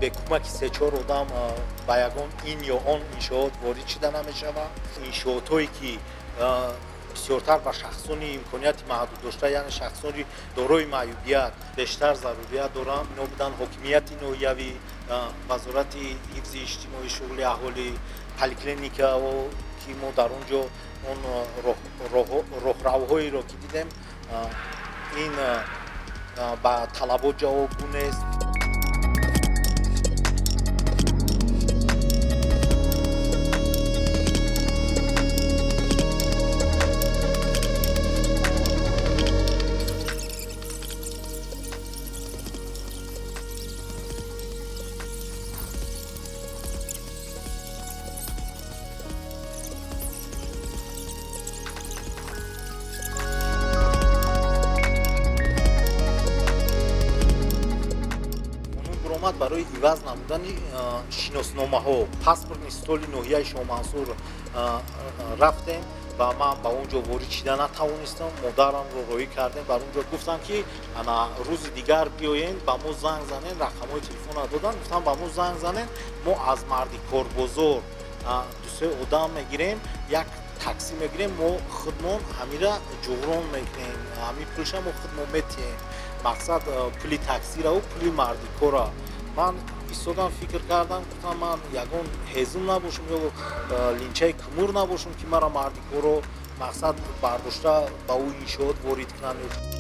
به کمک سه چهار آدم به یگان این یا آن انشاءات وارد شده نمیشود. انشاءات‌هایی که بسیارتر به شخصانی امکانیت محدود داشته، یعنی شخصانی دارای معیوبیت بیشتر ضروریت دارند، اینا بودن حاکمیت ناحیوی، وزارت حفظ اجتماعی شغل اهالی، پلیکلینیکا و که ما در اونجا اون راهروهایی را که دیدیم این به طلبات جوابگو نیست. برای عوض نمودن شناسنامه‌ها پاسپورت استولی ناحیه شاهمنصور رفتیم و من به اونجا وارد شدن نتوانستم. مادرم رو روی کردیم، بر اونجا گفتم که انا روز دیگر بیاین به ما زنگ زنین، رقم‌های تلفن دادن، گفتم به ما زنگ زنین، ما از مردی کارگزار دو سه آدم میگیریم، یک تاکسی میگیریم، ما خودمون همیرا جغران میکنیم، همین پولش ما خودمون میتیم. مقصد پولی تاکسی را و پولی مردی کارا. من ایستادم فکر کردم، گفتم من یگان هزوم نباشم یا لینچه کمور نباشم که مرا مردی کارا مقصد برداشته به او انشاءات وارد کنن.